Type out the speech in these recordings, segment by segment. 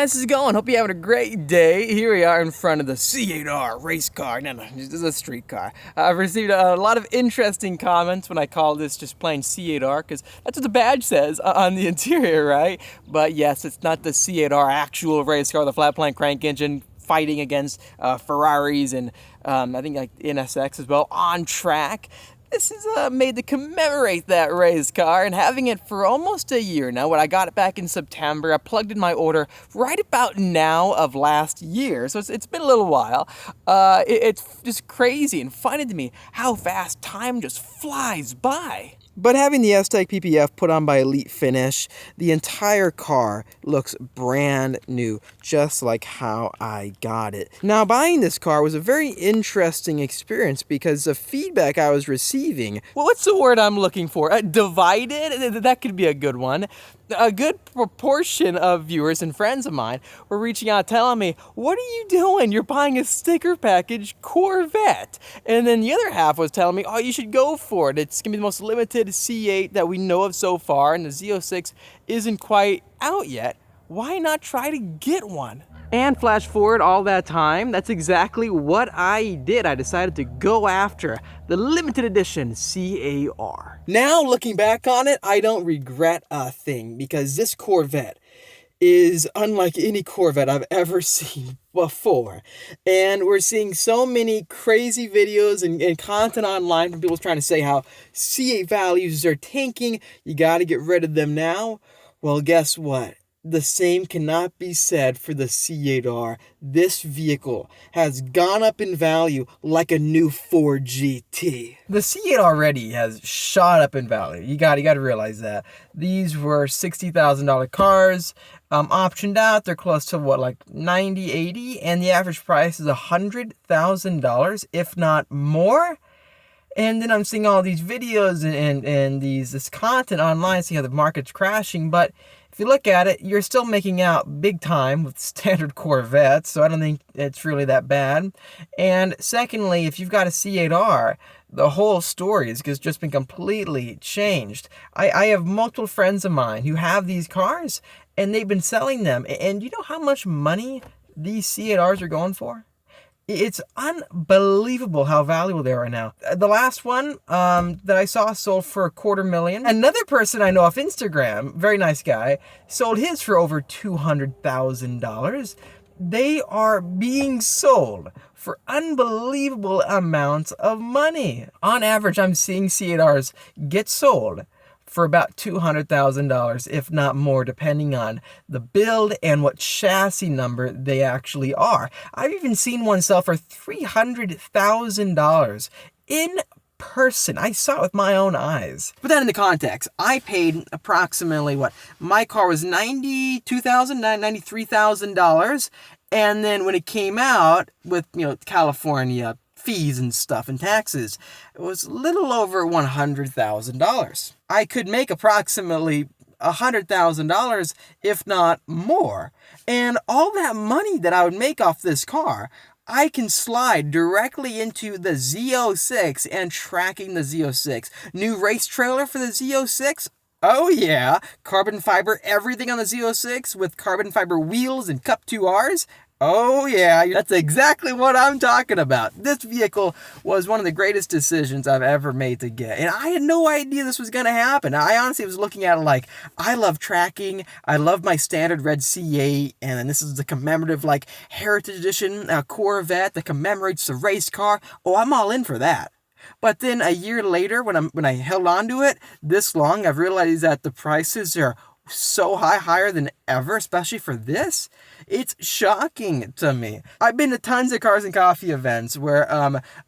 guys, how's it going? Hope you're having a great day. Here we are in front of the C8R race car. No, this is a street car. I've received a lot of interesting comments when I call this just plain C8R, because that's what the badge says on the interior, right? But yes, it's not the C8R actual race car, the flat plane crank engine fighting against Ferraris and I think like NSX as well on track. This is made to commemorate that race car, and having it for almost a year now. When I got it back in September, I plugged in my order right about now of last year, so it's been a little while. It's just crazy and funny to me how fast time just flies by. But having the S-Tech PPF put on by Elite Finish, the entire car looks brand new, just like how I got it. Now, buying this car was a very interesting experience because the feedback I was receiving, well, what's the word I'm looking for? Divided? That could be a good one. A good proportion of viewers and friends of mine were reaching out telling me, what are you doing? You're buying a sticker package Corvette. And then the other half was telling me, oh, you should go for it. It's going to be the most limited C8 that we know of so far, and the Z06 isn't quite out yet. Why not try to get one? And flash forward all that time, that's exactly what I did. I decided to go after the limited edition CAR. Now, looking back on it, I don't regret a thing, because this Corvette is unlike any Corvette I've ever seen before. And we're seeing so many crazy videos and content online from people trying to say how C8 values are tanking, you gotta get rid of them now. Well, guess what? The same cannot be said for the C8R. This vehicle has gone up in value like a new Ford GT. The C8 already has shot up in value. You got to realize that. These were $60,000 cars, optioned out. They're close to what, like 90, 80, and the average price is $100,000, if not more. And then I'm seeing all these videos and this content online, seeing how the market's crashing, but if you look at it, you're still making out big time with standard Corvettes, so I don't think it's really that bad. And secondly, if you've got a C8R, the whole story has just been completely changed. I have multiple friends of mine who have these cars, and they've been selling them. And you know how much money these C8Rs are going for? It's unbelievable how valuable they are now. The last one that I saw sold for $250,000. Another person I know off Instagram, very nice guy, sold his for over $200,000. They are being sold for unbelievable amounts of money. On average, I'm seeing C8Rs get sold for about $200,000, if not more, depending on the build and what chassis number they actually are. I've even seen one sell for $300,000 in person. I saw it with my own eyes. Put that into context. I paid approximately, my car was $92,000, $93,000, and then when it came out with, California fees and stuff and taxes, it was a little over $100,000. I could make approximately $100,000, if not more. And all that money that I would make off this car, I can slide directly into the Z06 and tracking the Z06. New race trailer for the Z06? Oh yeah, carbon fiber everything on the Z06 with carbon fiber wheels and Cup 2Rs. Oh yeah, that's exactly what I'm talking about. This vehicle was one of the greatest decisions I've ever made to get. And I had no idea this was going to happen. I honestly was looking at it like, I love tracking. I love my standard red C8. And then this is the commemorative Heritage Edition Corvette that commemorates the race car. Oh, I'm all in for that. But then a year later, when I held on to it this long, I've realized that the prices are so higher than ever, especially for this. It's shocking to me. I've been to tons of Cars and Coffee events where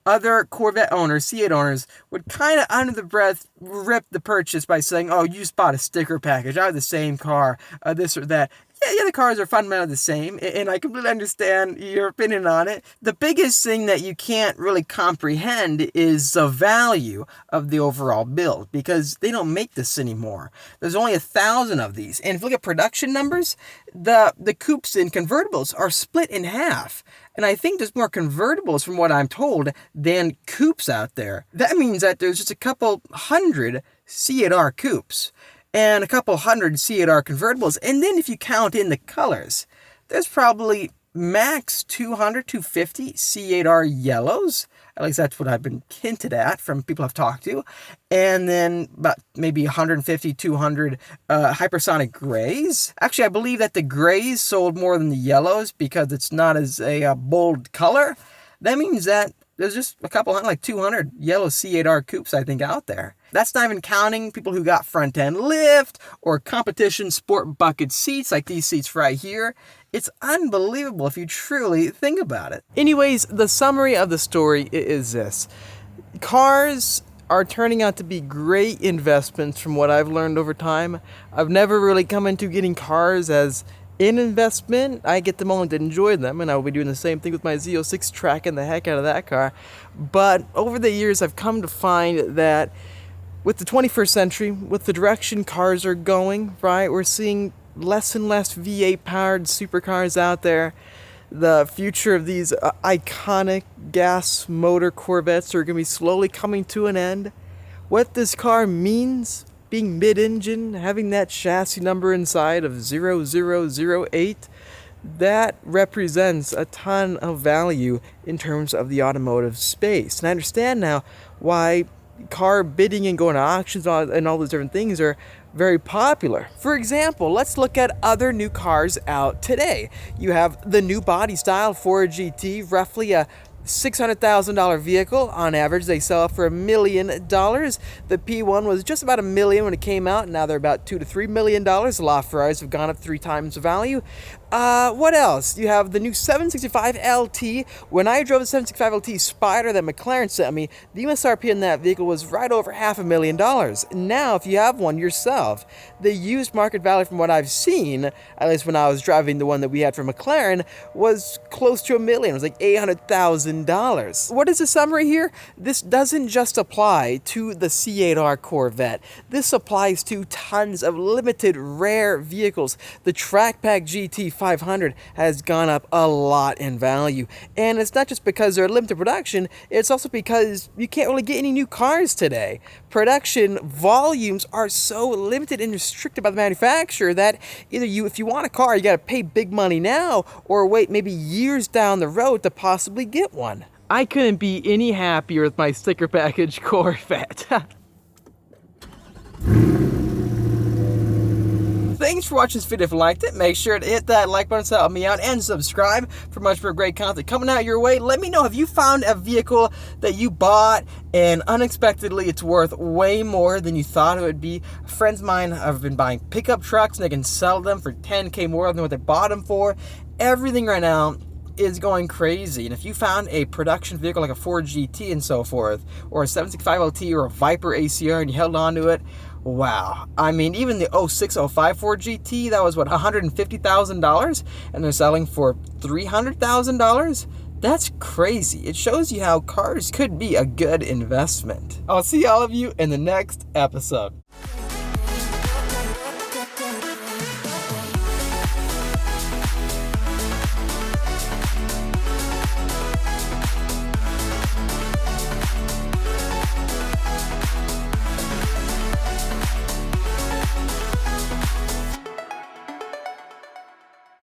other Corvette owners, C8 owners, would kind of under the breath rip the purchase by saying, oh, you just bought a sticker package. I have the same car, this or that. Yeah, the cars are fundamentally the same, and I completely understand your opinion on it. The biggest thing that you can't really comprehend is the value of the overall build, because they don't make this anymore. There's only 1,000 of these, and if you look at production numbers, the coupes and convertibles are split in half. And I think there's more convertibles, from what I'm told, than coupes out there. That means that there's just a couple hundred C8R coupes and a couple hundred C8R convertibles. And then if you count in the colors, there's probably max 200, 250 C8R yellows. At least that's what I've been hinted at from people I've talked to. And then about maybe 150, 200 hypersonic grays. Actually, I believe that the grays sold more than the yellows because it's not as a bold color. That means that there's just a couple, like 200 yellow C8R coupes, I think, out there. That's not even counting people who got front end lift or competition sport bucket seats like these seats right here. It's unbelievable if you truly think about it. Anyways, the summary of the story is this. Cars are turning out to be great investments from what I've learned over time. I've never really come into getting cars as an investment. I get them only to enjoy them, and I will be doing the same thing with my Z06, tracking the heck out of that car. But over the years, I've come to find that with the 21st century, with the direction cars are going, right, we're seeing less and less V8 powered supercars out there. The future of these iconic gas motor Corvettes are going to be slowly coming to an end. What this car means, being mid-engine, having that chassis number inside of 0008, that represents a ton of value in terms of the automotive space. And I understand now why car bidding and going to auctions and all those different things are very popular. For example, let's look at other new cars out today. You have the new body style Ford GT, roughly a $600,000 vehicle. On average, they sell for $1 million. The P1 was just about $1 million when it came out. Now they're about $2 to $3 million. A lot of Ferraris have gone up 3 times the value. What else? You have the new 765 LT. When I drove the 765 LT Spider that McLaren sent me, the MSRP in that vehicle was right over $500,000. Now, if you have one yourself, the used market value from what I've seen, at least when I was driving the one that we had from McLaren, was close to $1 million. It was like $800,000. What is the summary here? This doesn't just apply to the C8R Corvette. This applies to tons of limited, rare vehicles. The Trackpack GT 500 has gone up a lot in value, and it's not just because they're limited production, it's also because you can't really get any new cars today. Production volumes are so limited and restricted by the manufacturer that either if you want a car, you got to pay big money now or wait maybe years down the road to possibly get one. I couldn't be any happier with my sticker package Corvette. Thanks for watching this video. If you liked it, make sure to hit that like button to help me out and subscribe for much more great content coming out your way. Let me know, have you found a vehicle that you bought and unexpectedly it's worth way more than you thought it would be? Friends of mine have been buying pickup trucks and they can sell them for $10K more than what they bought them for. Everything right now is going crazy. And if you found a production vehicle like a Ford GT and so forth, or a 765 LT or a Viper ACR and you held on to it, wow. I mean, even the 0605 Ford GT, that was what, $150,000, and they're selling for $300,000? That's crazy. It shows you how cars could be a good investment. I'll see all of you in the next episode.